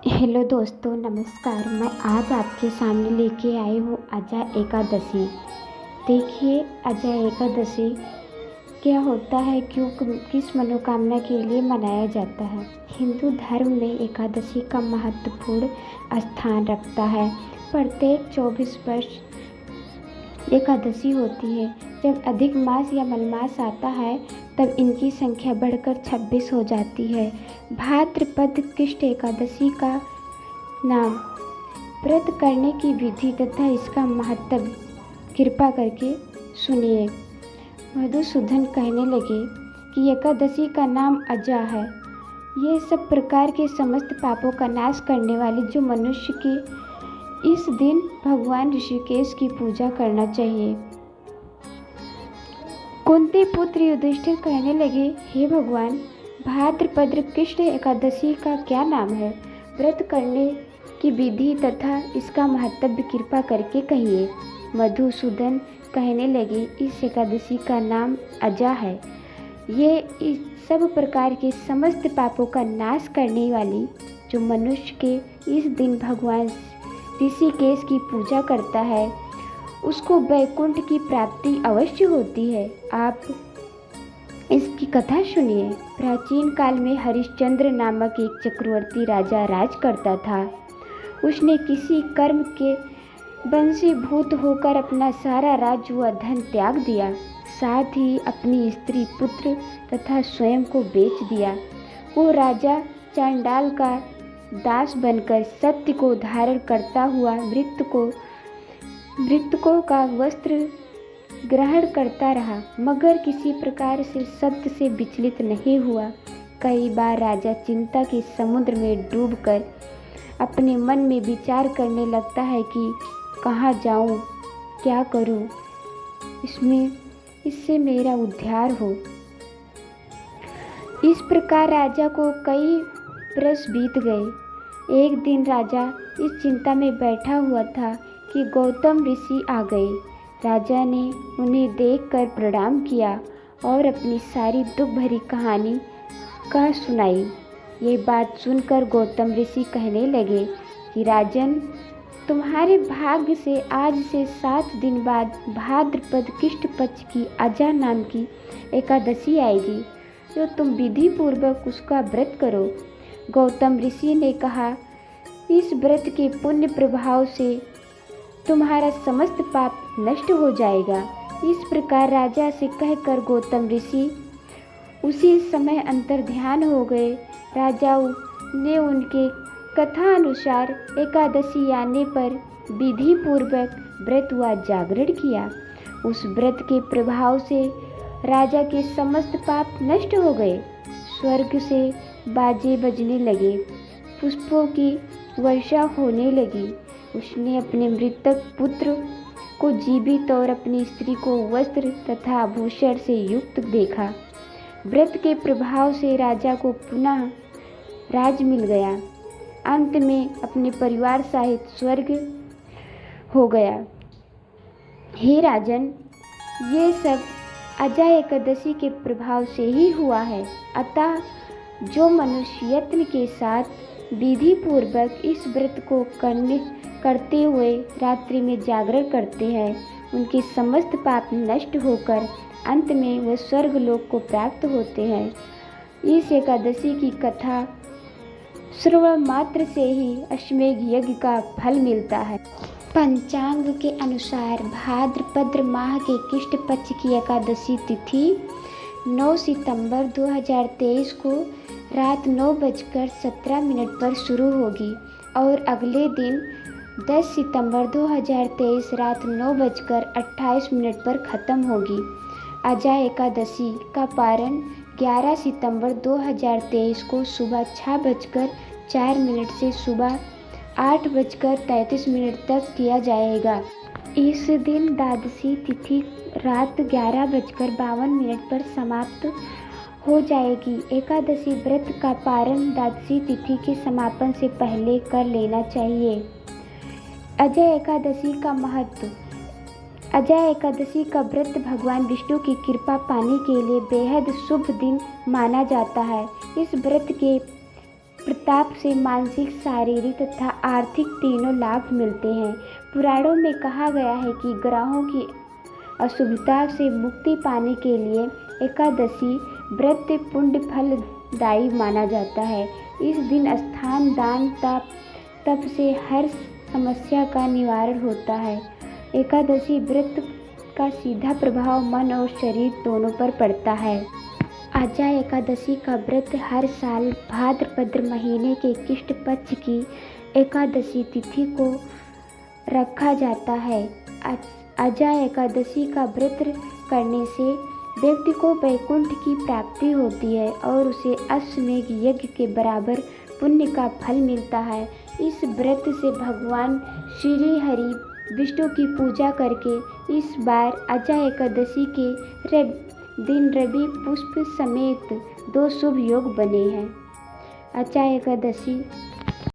Hello दोस्तों, नमस्कार। मैं आज आपके सामने लेके आई हूँ अजय एकादशी। देखिए, अजय एकादशी क्या होता है, क्यों, किस मनोकामना के लिए मनाया जाता है। हिंदू धर्म में एकादशी का महत्वपूर्ण स्थान रखता है। प्रत्येक 24 वर्ष एकादशी होती है। जब अधिक मास या मलमास आता है तब इनकी संख्या बढ़कर 26 हो जाती है। भाद्रपद कृष्ण एकादशी का नाम, व्रत करने की विधि तथा इसका महत्व कृपा करके सुनिए। मधुसूदन कहने लगे कि एकादशी का नाम अजा है। ये सब प्रकार के समस्त पापों का नाश करने वाली जो मनुष्य की इस दिन भगवान ऋषिकेश की पूजा करना चाहिए। कुंती पुत्र युधिष्ठिर कहने लगे, हे भगवान, भाद्रपद कृष्ण एकादशी का क्या नाम है? व्रत करने की विधि तथा इसका महत्व कृपा करके कहिए। मधुसूदन कहने लगे, इस एकादशी का नाम अजा है। ये इस सब प्रकार के समस्त पापों का नाश करने वाली जो मनुष्य के इस दिन भगवान ऋषिकेश की पूजा करता है उसको वैकुंठ की प्राप्ति अवश्य होती है। आप इसकी कथा सुनिए। प्राचीन काल में हरिश्चंद्र नामक एक चक्रवर्ती राजा राज करता था। उसने किसी कर्म के वंशीभूत होकर अपना सारा राज्य व धन त्याग दिया, साथ ही अपनी स्त्री, पुत्र तथा स्वयं को बेच दिया। वो राजा चांडाल का दास बनकर सत्य को धारण करता हुआ मृतकों का वस्त्र ग्रहण करता रहा, मगर किसी प्रकार से सत्य से विचलित नहीं हुआ। कई बार राजा चिंता के समुद्र में डूबकर अपने मन में विचार करने लगता है कि कहाँ जाऊँ, क्या करूँ, इससे मेरा उद्धार हो। इस प्रकार राजा को कई वर्ष बीत गए। एक दिन राजा इस चिंता में बैठा हुआ था कि गौतम ऋषि आ गए। राजा ने उन्हें देखकर प्रणाम किया और अपनी सारी दुख भरी कहानी कह सुनाई। ये बात सुनकर गौतम ऋषि कहने लगे कि राजन, तुम्हारे भाग्य से आज से 7 दिन बाद भाद्रपद कृष्ण पक्ष की अजा नाम की एकादशी आएगी, जो तुम विधि पूर्वक उसका व्रत करो। गौतम ऋषि ने कहा, इस व्रत के पुण्य प्रभाव से तुम्हारा समस्त पाप नष्ट हो जाएगा। इस प्रकार राजा से कहकर गौतम ऋषि उसी समय अंतर ध्यान हो गए। राजा ने उनके कथा अनुसार एकादशी आने पर विधि पूर्वक व्रत व जागरण किया। उस व्रत के प्रभाव से राजा के समस्त पाप नष्ट हो गए। स्वर्ग से बाजे बजने लगे, पुष्पों की वर्षा होने लगी। उसने अपने मृतक पुत्र को जीवित और अपनी स्त्री को वस्त्र तथा आभूषण से युक्त देखा। व्रत के प्रभाव से राजा को पुनः राज मिल गया। अंत में अपने परिवार सहित स्वर्ग हो गया। हे राजन, ये सब अजा एकादशी के प्रभाव से ही हुआ है। अतः जो मनुष्य यत्न के साथ विधि पूर्वक इस व्रत को करते हुए रात्रि में जागरण करते हैं, उनके समस्त पाप नष्ट होकर अंत में वे स्वर्ग लोक को प्राप्त होते हैं। इस एकादशी की कथा श्रवण मात्र से ही अश्वमेध यज्ञ का फल मिलता है। पंचांग के अनुसार भाद्रपद माह के कृष्ण पक्ष की एकादशी तिथि 9 सितंबर 2023 को रात 9:17 पर शुरू होगी और अगले दिन 10 सितंबर 2023 रात 9:28 पर ख़त्म होगी। अजा एकादशी का पारण 11 सितंबर 2023 को सुबह 6:04 से सुबह 8:33 तक किया जाएगा। इस दिन द्वादशी तिथि रात 11:52 पर समाप्त हो जाएगी। एकादशी व्रत का पारण द्वादशी तिथि के समापन से पहले कर लेना चाहिए। अजय एकादशी का महत्व। अजय एकादशी का व्रत भगवान विष्णु की कृपा पाने के लिए बेहद शुभ दिन माना जाता है। इस व्रत के प्रताप से मानसिक, शारीरिक तथा आर्थिक तीनों लाभ मिलते हैं। पुराणों में कहा गया है कि ग्रहों की अशुभता से मुक्ति पाने के लिए एकादशी व्रत पुण्य फलदायी माना जाता है। इस दिन स्नान, दान, तप से हर समस्या का निवारण होता है। एकादशी व्रत का सीधा प्रभाव मन और शरीर दोनों पर पड़ता है। आजा एकादशी का व्रत हर साल भाद्रपद महीने के कृष्ण पक्ष की एकादशी तिथि को रखा जाता है। आजा एकादशी का व्रत करने से व्यक्ति को वैकुंठ की प्राप्ति होती है और उसे अश्वमेध यज्ञ के बराबर पुण्य का फल मिलता है। इस व्रत से भगवान श्री हरि विष्णु की पूजा करके इस बार आजा एकादशी के दिन रवि पुष्प समेत 2 शुभ योग बने हैं। आजा एकादशी